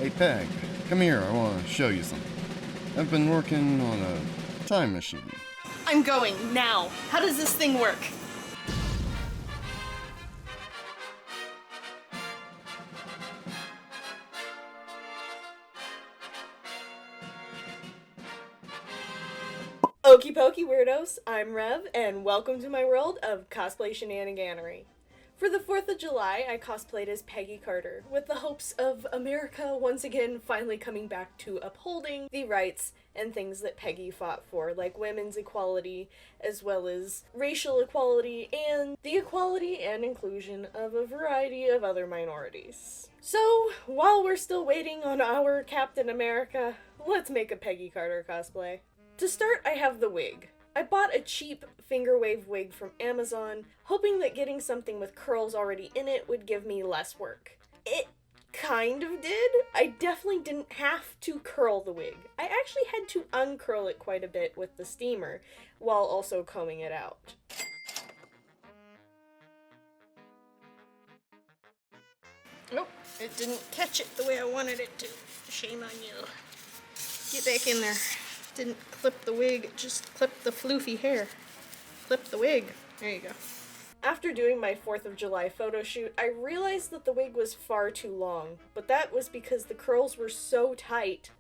Hey Peg, come here, I want to show you something. I've been working on a time machine. I'm going, now. How does this thing work? Okie pokey weirdos, I'm Rev, and welcome to my world of cosplay shenaniganery. For the 4th of July, I cosplayed as Peggy Carter, with the hopes of America once again finally coming back to upholding the rights and things that Peggy fought for, like women's equality, as well as racial equality, and the equality and inclusion of a variety of other minorities. So, while we're still waiting on our Captain America, let's make a Peggy Carter cosplay. To start, I have the wig. I bought a cheap finger wave wig from Amazon, hoping that getting something with curls already in it would give me less work. It kind of did. I definitely didn't have to curl the wig. I actually had to uncurl it quite a bit with the steamer, while also combing it out. Nope, it didn't catch it the way I wanted it to. Shame on you. Get back in there. Didn't clip the wig, just clipped the floofy hair. Clip the wig. There you go. After doing my 4th of July photo shoot, I realized that the wig was far too long, but that was because the curls were so tight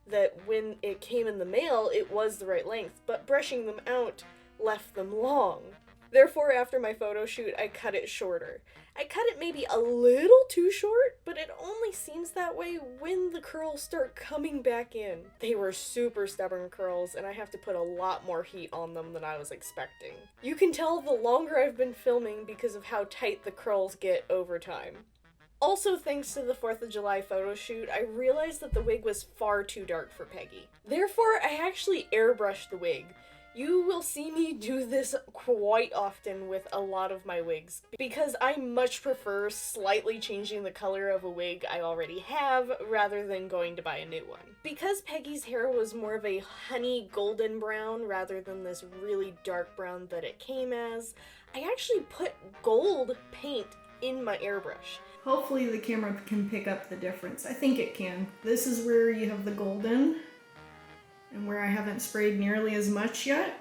that when it came in the mail, it was the right length, but brushing them out left them long. Therefore, after my photo shoot, I cut it shorter. I cut it maybe a little too short, but it only seems that way when the curls start coming back in. They were super stubborn curls, and I have to put a lot more heat on them than I was expecting. You can tell the longer I've been filming because of how tight the curls get over time. Also, thanks to the 4th of July photo shoot, I realized that the wig was far too dark for Peggy. Therefore, I actually airbrushed the wig. You will see me do this quite often with a lot of my wigs, because I much prefer slightly changing the color of a wig I already have rather than going to buy a new one. Because Peggy's hair was more of a honey golden brown rather than this really dark brown that it came as, I actually put gold paint in my airbrush. Hopefully the camera can pick up the difference. I think it can. This is where you have the golden, and where I haven't sprayed nearly as much yet.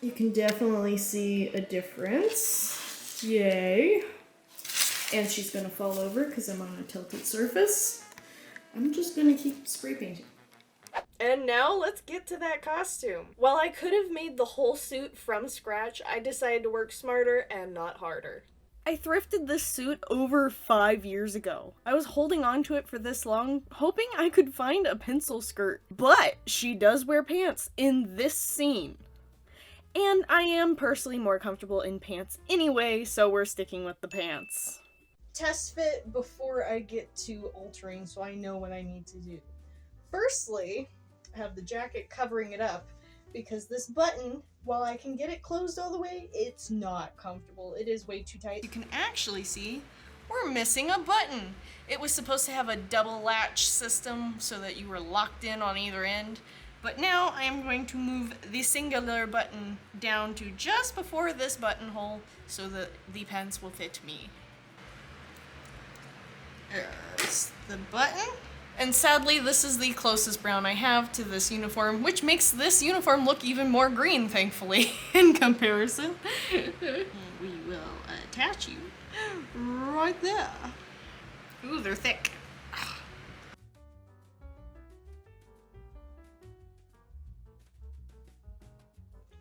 You can definitely see a difference. Yay. And she's gonna fall over because I'm on a tilted surface. I'm just gonna keep spray painting. And now let's get to that costume. While I could have made the whole suit from scratch, I decided to work smarter and not harder. I thrifted this suit over 5 years ago. I was holding on to it for this long, hoping I could find a pencil skirt. But she does wear pants in this scene. And I am personally more comfortable in pants anyway, so we're sticking with the pants. Test fit before I get to altering so I know what I need to do. Firstly, I have the jacket covering it up, because this button, while I can get it closed all the way, it's not comfortable. It is way too tight. You can actually see we're missing a button. It was supposed to have a double latch system so that you were locked in on either end, but now I am going to move the singular button down to just before this buttonhole so that the pants will fit me. There's the button. And sadly, this is the closest brown I have to this uniform, which makes this uniform look even more green, thankfully, in comparison. And we will attach you right there. Ooh, they're thick.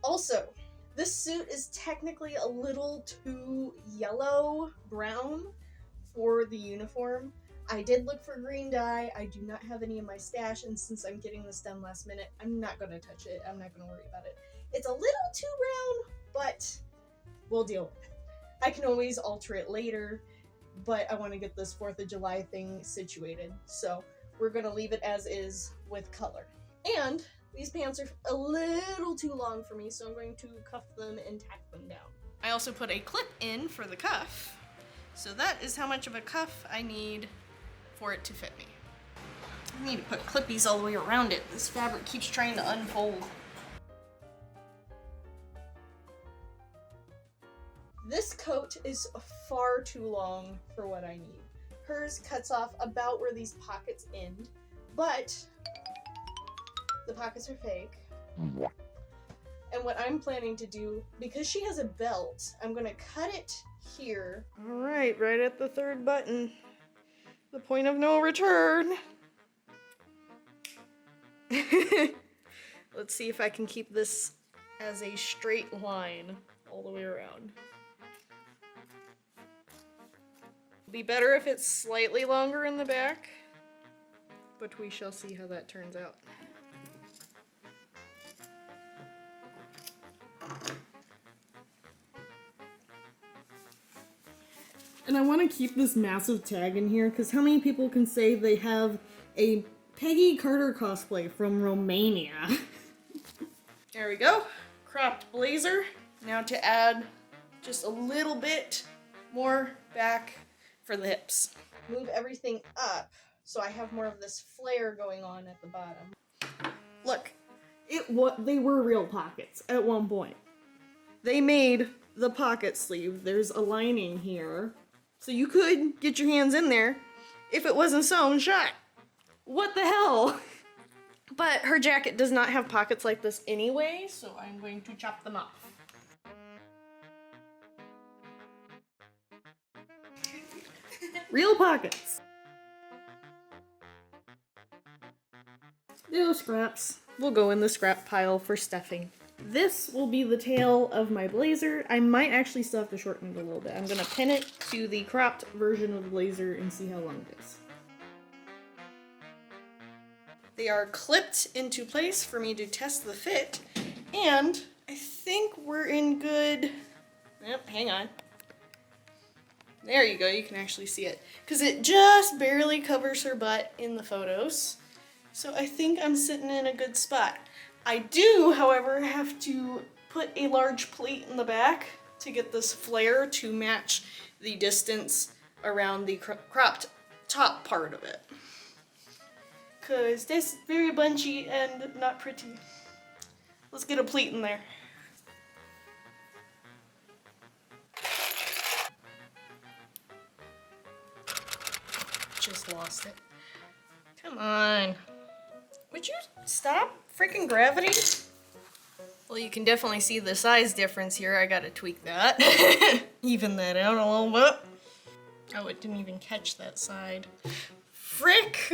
Also, this suit is technically a little too yellow-brown for the uniform. I did look for green dye. I do not have any in my stash, and since I'm getting this done last minute, I'm not going to touch it. I'm not going to worry about it. It's a little too brown, but we'll deal with it. I can always alter it later, but I want to get this 4th of July thing situated, so we're going to leave it as is with color. And these pants are a little too long for me, so I'm going to cuff them and tack them down. I also put a clip in for the cuff, so that is how much of a cuff I need for it to fit me. I need to put clippies all the way around it. This fabric keeps trying to unfold. This coat is far too long for what I need. hers cuts off about where these pockets end, but the pockets are fake. And what I'm planning to do, because she has a belt, I'm gonna cut it here. All right at the third button. The point of no return. Let's see if I can keep this as a straight line all the way around. Be better if it's slightly longer in the back, but we shall see how that turns out. And I want to keep this massive tag in here because how many people can say they have a Peggy Carter cosplay from Romania? There we go. Cropped blazer. Now to add just a little bit more back for the hips. Move everything up so I have more of this flare going on at the bottom. Look, They were real pockets at one point. they made the pocket sleeve. There's a lining here. So you could get your hands in there if it wasn't sewn shut. What the hell? But her jacket does not have pockets like this anyway, so I'm going to chop them off. Real pockets. Little scraps. We'll go in the scrap pile for stuffing. This will be the tail of my blazer. I might actually still have to shorten it a little bit. I'm gonna pin it to the cropped version of the blazer and see how long it is. They are clipped into place for me to test the fit, and I think we're in good... Yep, hang on. There you go, you can actually see it. Because it just barely covers her butt in the photos. So I think I'm sitting in a good spot. I do, however, have to put a large plate in the back to get this flare to match the distance around the cropped top part of it. Because this is very bunchy and not pretty. Let's get a pleat in there. Just lost it. Come on. Would you stop freaking gravity? Well, you can definitely see the size difference here. I gotta tweak that. Even that out a little bit. Oh, it didn't even catch that side. Frick!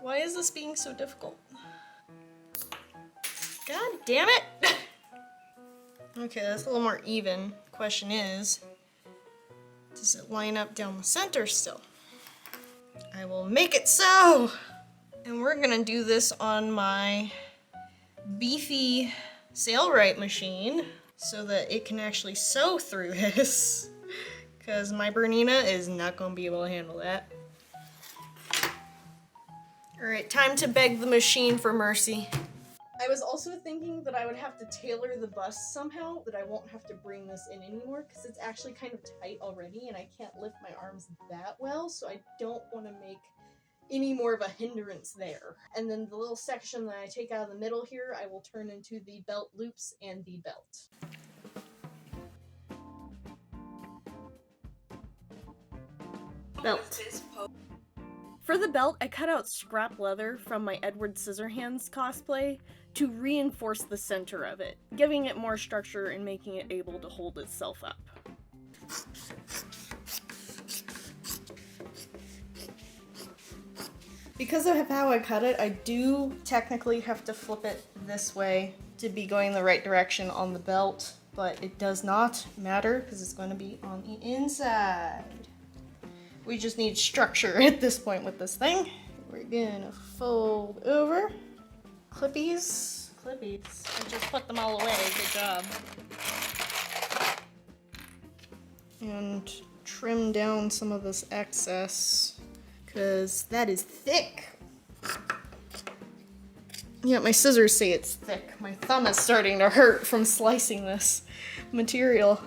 Why is this being so difficult? God damn it! Okay, that's a little more even. Question is, does it line up down the center still? I will make it so! And we're gonna do this on my beefy Sailrite machine so that it can actually sew through this. Because my Bernina is not gonna be able to handle that. Alright, time to beg the machine for mercy. I was also thinking that I would have to tailor the bust somehow, that I won't have to bring this in anymore, because it's actually kind of tight already and I can't lift my arms that well, so I don't want to make any more of a hindrance there. And then the little section that I take out of the middle here, I will turn into the belt loops and the belt. Belt. For the belt, I cut out scrap leather from my Edward Scissorhands cosplay to reinforce the center of it, giving it more structure and making it able to hold itself up. Because of how I cut it, I do technically have to flip it this way to be going the right direction on the belt, but it does not matter because it's going to be on the inside. We just need structure at this point with this thing. We're gonna fold over. Clippies. I just put them all away, good job. And trim down some of this excess, because that is thick. Yeah, my scissors say it's thick. My thumb is starting to hurt from slicing this material.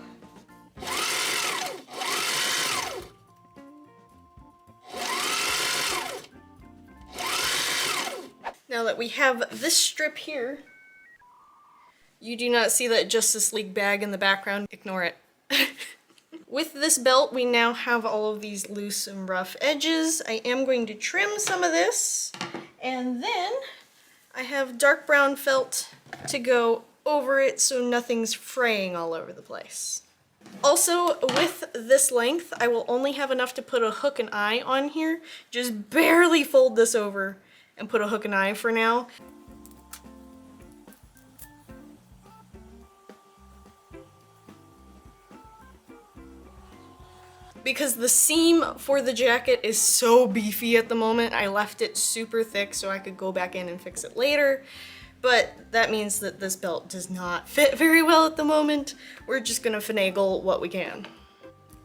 Now that we have this strip here, you do not see that Justice League bag in the background. Ignore it. With this belt, we now have all of these loose and rough edges. I am going to trim some of this, and then I have dark brown felt to go over it so nothing's fraying all over the place. Also, with this length, I will only have enough to put a hook and eye on here. Just barely fold this over and put a hook and eye for now. Because the seam for the jacket is so beefy at the moment, I left it super thick so I could go back in and fix it later. But that means that this belt does not fit very well at the moment. We're just gonna finagle what we can.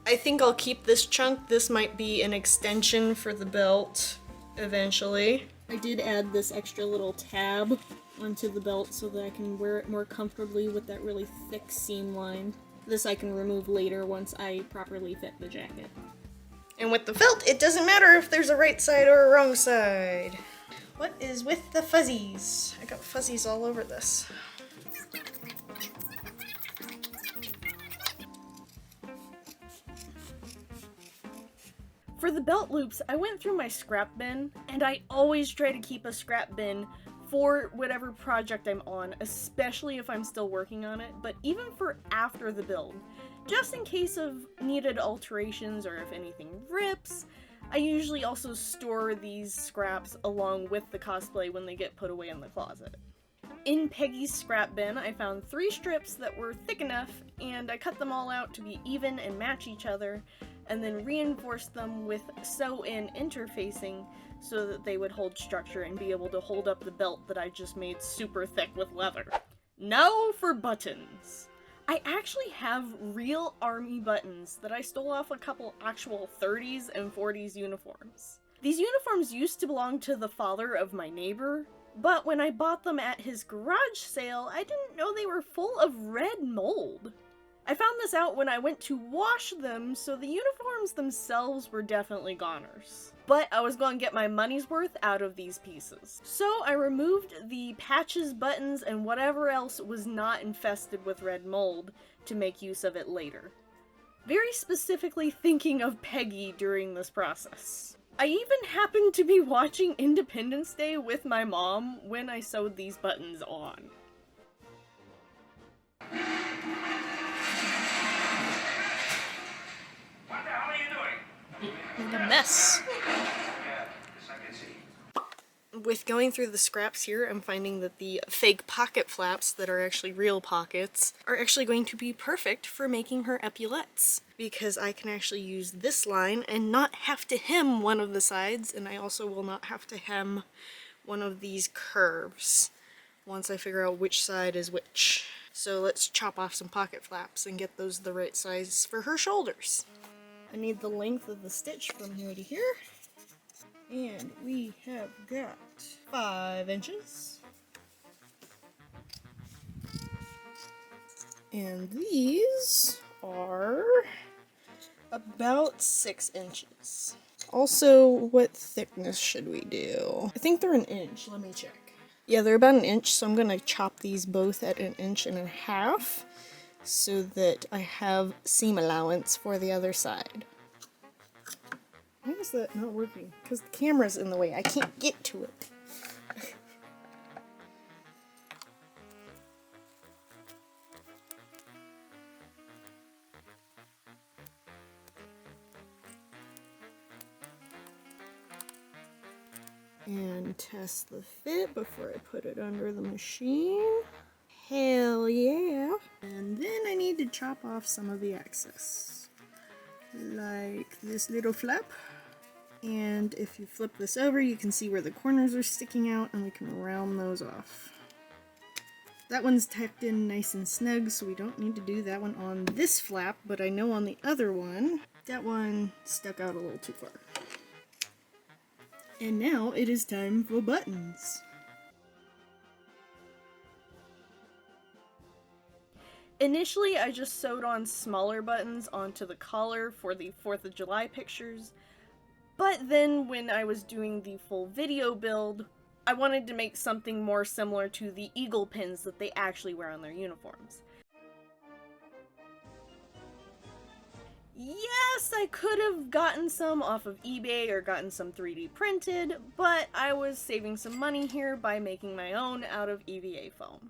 I think I'll keep this chunk. This might be an extension for the belt eventually. I did add this extra little tab onto the belt so that I can wear it more comfortably with that really thick seam line. This I can remove later once I properly fit the jacket. And with the felt, it doesn't matter if there's a right side or a wrong side. What is with the fuzzies? I got fuzzies all over this. For the belt loops, I went through my scrap bin, and I always try to keep a scrap bin for whatever project I'm on, especially if I'm still working on it, but even for after the build. Just in case of needed alterations or if anything rips, I usually also store these scraps along with the cosplay when they get put away in the closet. In Peggy's scrap bin, I found 3 strips that were thick enough, and I cut them all out to be even and match each other, and then reinforced them with sew-in interfacing so that they would hold structure and be able to hold up the belt that I just made super thick with leather. Now for buttons. I actually have real army buttons that I stole off a couple actual 30s and 40s uniforms. These uniforms used to belong to the father of my neighbor, but when I bought them at his garage sale, I didn't know they were full of red mold. I found this out when I went to wash them, so the uniforms themselves were definitely goners. But I was going to get my money's worth out of these pieces. So I removed the patches, buttons, and whatever else was not infested with red mold to make use of it later. Very specifically thinking of Peggy during this process. I even happened to be watching Independence Day with my mom when I sewed these buttons on. A mess. With going through the scraps here, I'm finding that the fake pocket flaps that are actually real pockets are actually going to be perfect for making her epaulettes, because I can actually use this line and not have to hem one of the sides, and I also will not have to hem one of these curves once I figure out which side is which. So let's chop off some pocket flaps and get those the right size for her shoulders. I need the length of the stitch from here to here, and we have got 5 inches. And these are about 6 inches. Also, what thickness should we do? I think they're an inch. Let me check. Yeah, they're about an inch, so I'm gonna chop these both at 1.5 inches so that I have seam allowance for the other side. Why is that not working? Because the camera's in the way. I can't get to it. And test the fit before I put it under the machine. Hell yeah. And then I need to chop off some of the excess. Like this little flap. And if you flip this over, you can see where the corners are sticking out, and we can round those off. That one's tucked in nice and snug, so we don't need to do that one on this flap, but I know on the other one, that one stuck out a little too far. And now it is time for buttons. Initially, I just sewed on smaller buttons onto the collar for the 4th of July pictures, but then when I was doing the full video build, I wanted to make something more similar to the eagle pins that they actually wear on their uniforms. Yes, I could have gotten some off of eBay or gotten some 3D printed, but I was saving some money here by making my own out of EVA foam.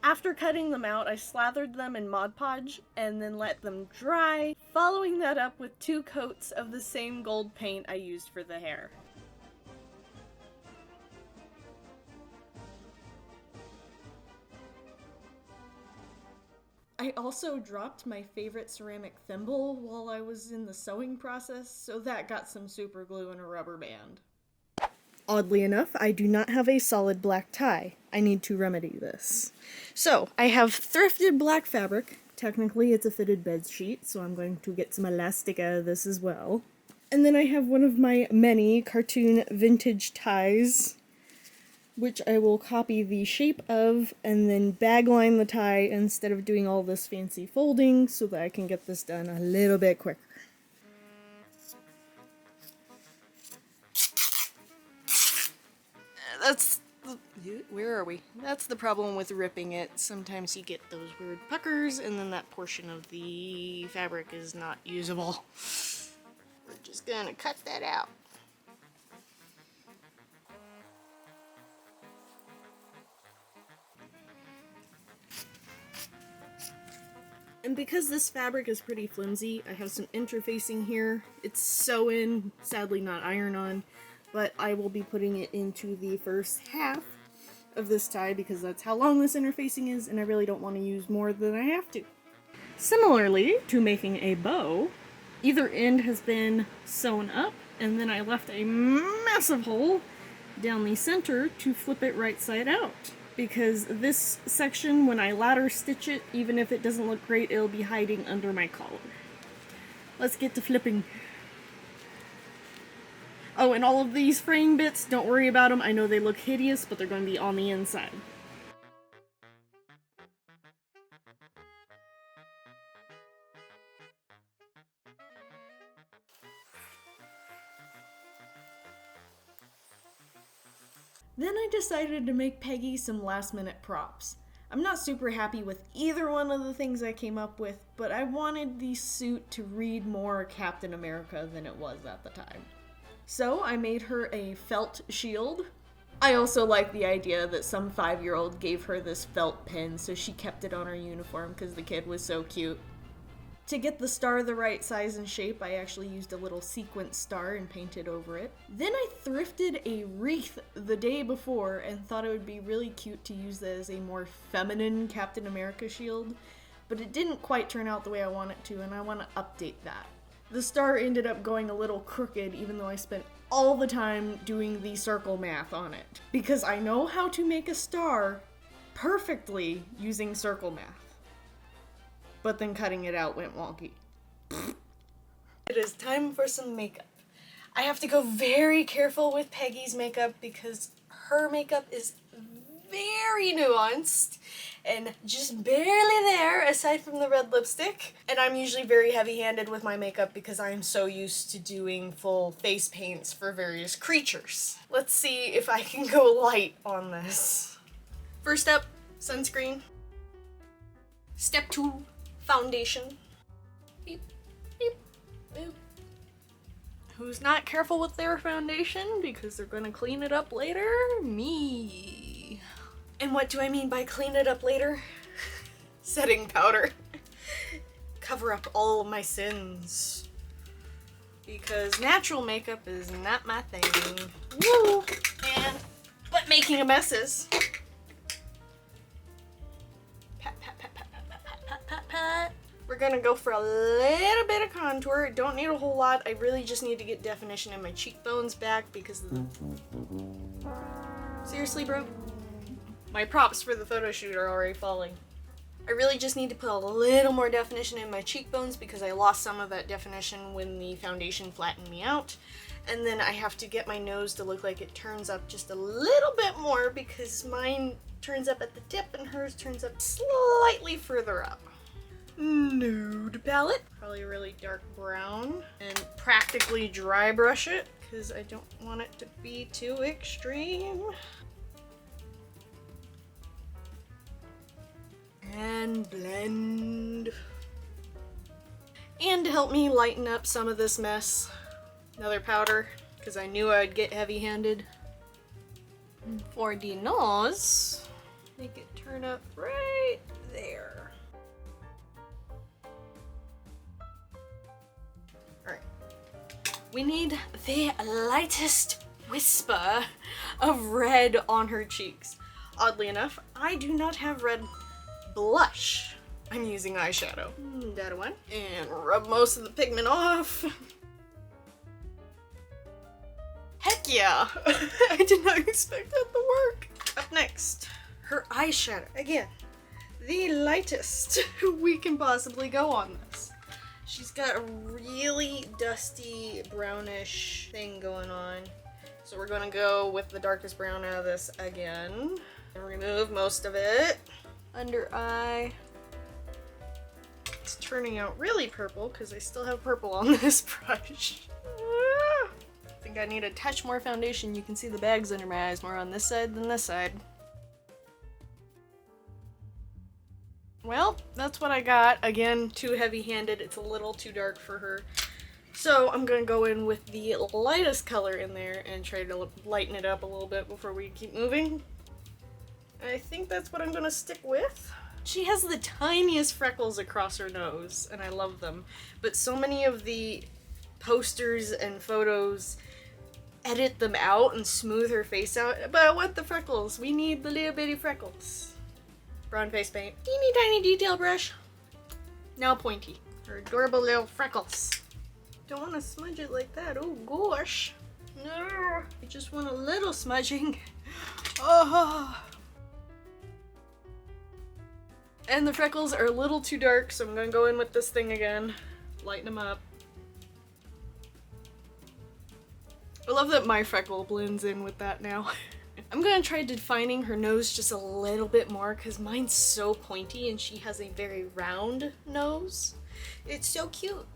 After cutting them out, I slathered them in Mod Podge and then let them dry, following that up with 2 coats of the same gold paint I used for the hair. I also dropped my favorite ceramic thimble while I was in the sewing process, so that got some super glue and a rubber band. Oddly enough, I do not have a solid black tie. I need to remedy this. So, I have thrifted black fabric. Technically, it's a fitted bed sheet, so I'm going to get some elastic out of this as well. And then I have one of my many cartoon vintage ties, which I will copy the shape of and then bagline the tie instead of doing all this fancy folding so that I can get this done a little bit quicker. Where are we? That's the problem with ripping it. Sometimes you get those weird puckers and then that portion of the fabric is not usable. We're just gonna cut that out. And because this fabric is pretty flimsy, I have some interfacing here. It's sew-in, sadly not iron-on, but I will be putting it into the first half of this tie because that's how long this interfacing is, and I really don't want to use more than I have to. Similarly to making a bow, either end has been sewn up, and then I left a massive hole down the center to flip it right side out. Because this section, when I ladder stitch it, even if it doesn't look great, it'll be hiding under my collar. Let's get to flipping. Oh, and all of these frame bits, don't worry about them. I know they look hideous, but they're going to be on the inside. Then I decided to make Peggy some last-minute props. I'm not super happy with either one of the things I came up with, but I wanted the suit to read more Captain America than it was at the time. So I made her a felt shield. I also like the idea that some 5-year-old gave her this felt pin so she kept it on her uniform because the kid was so cute. To get the star the right size and shape, I actually used a little sequence star and painted over it. Then I thrifted a wreath the day before and thought it would be really cute to use that as a more feminine Captain America shield, but it didn't quite turn out the way I want it to, and I want to update that. The star ended up going a little crooked even though I spent all the time doing the circle math on it, because I know how to make a star perfectly using circle math. But then cutting it out went wonky. It is time for some makeup. I have to go very careful with Peggy's makeup because her makeup is very nuanced and just barely there aside from the red lipstick. And I'm usually very heavy-handed with my makeup because I am so used to doing full face paints for various creatures. Let's see if I can go light on this. First up, sunscreen. Step 2. Foundation. Beep, beep, boop. Who's not careful with their foundation because they're gonna clean it up later? Me. And what do I mean by clean it up later? Setting powder. Cover up all of my sins. Because natural makeup is not my thing. Woo! But making a mess is. We're gonna go for a little bit of contour. Don't need a whole lot. I really just need to get definition in my cheekbones back because of the... Seriously, bro? My props for the photo shoot are already falling. I really just need to put a little more definition in my cheekbones because I lost some of that definition when the foundation flattened me out. And then I have to get my nose to look like it turns up just a little bit more because mine turns up at the tip and hers turns up slightly further up. nude palette. Probably a really dark brown. And practically dry brush it because I don't want it to be too extreme. And blend. And to help me lighten up some of this mess, another powder, because I knew I'd get heavy-handed. For the nose, make it turn up right there. Alright. We need the lightest whisper of red on her cheeks. Oddly enough, I do not have red blush. I'm using eyeshadow. That one. And rub most of the pigment off. Heck yeah! I did not expect that to work. Up next, her eyeshadow. Again, the lightest we can possibly go on this. She's got a really dusty brownish thing going on. So we're gonna go with the darkest brown out of this again. And remove most of it. Under eye. It's turning out really purple because I still have purple on this brush. I think I need a touch more foundation. You can see the bags under my eyes more on this side than this side. Well, that's what I got. Again, too heavy-handed. It's a little too dark for her. So I'm gonna go in with the lightest color in there and try to lighten it up a little bit before we keep moving. I think that's what I'm gonna stick with. She has the tiniest freckles across her nose, and I love them. But so many of the posters and photos edit them out and smooth her face out. But I want the freckles. We need the little bitty freckles. Brown face paint. Teeny tiny detail brush. Now pointy. Her adorable little freckles. Don't want to smudge it like that. Oh gosh. No. I just want a little smudging. Oh. And the freckles are a little too dark, so I'm gonna go in with this thing again. Lighten them up. I love that my freckle blends in with that now. I'm gonna try defining her nose just a little bit more because mine's so pointy and she has a very round nose. It's so cute.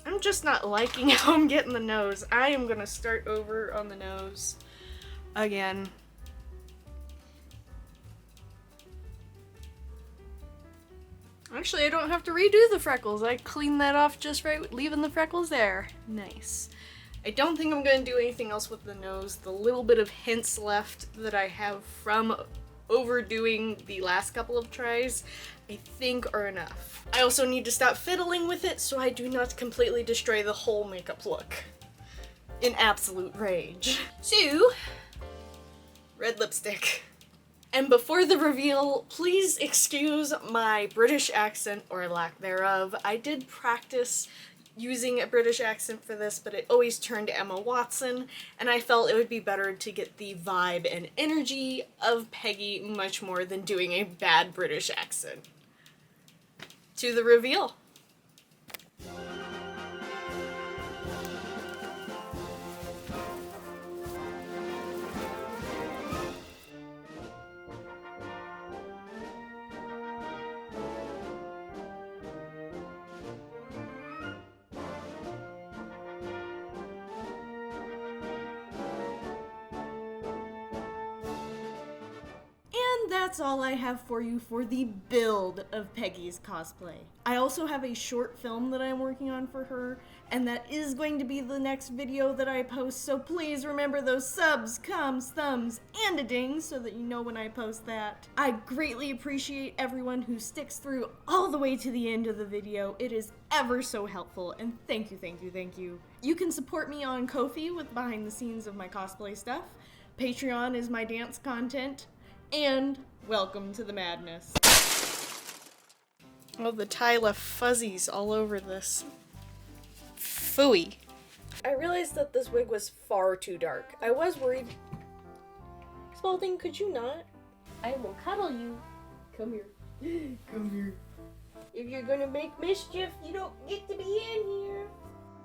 I'm just not liking how I'm getting the nose. I am gonna start over on the nose again. Actually, I don't have to redo the freckles. I cleaned that off just right, leaving the freckles there. Nice. I don't think I'm going to do anything else with the nose. The little bit of hints left that I have from overdoing the last couple of tries, I think are enough. I also need to stop fiddling with it so I do not completely destroy the whole makeup look. In absolute rage. So, red lipstick. And before the reveal, please excuse my British accent or lack thereof. I did practice using a British accent for this, but it always turned to Emma Watson, and I felt it would be better to get the vibe and energy of Peggy much more than doing a bad British accent. To the reveal. And that's all I have for you for the build of Peggy's cosplay. I also have a short film that I'm working on for her, and that is going to be the next video that I post, so please remember those subs, coms, thumbs, and a ding so that you know when I post that. I greatly appreciate everyone who sticks through all the way to the end of the video. It is ever so helpful, and thank you, thank you, thank you. You can support me on Ko-fi with behind the scenes of my cosplay stuff. Patreon is my dance content. And welcome to the madness. Oh, the tie left fuzzies all over this. Phooey. I realized that this wig was far too dark. I was worried. Spalding, could you not? I will cuddle you. Come here. Come here. If you're gonna make mischief, you don't get to be in here.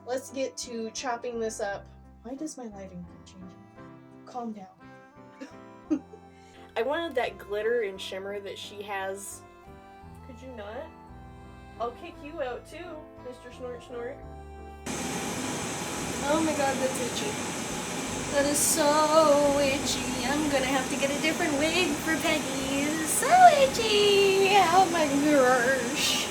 Let's get to chopping this up. Why does my lighting keep changing? Calm down. I wanted that glitter and shimmer that she has. Could you not? I'll kick you out too, Mr. Snort Snort. Oh my god, that's itchy. That is so itchy. I'm gonna have to get a different wig for Peggy. So itchy! Oh my gosh.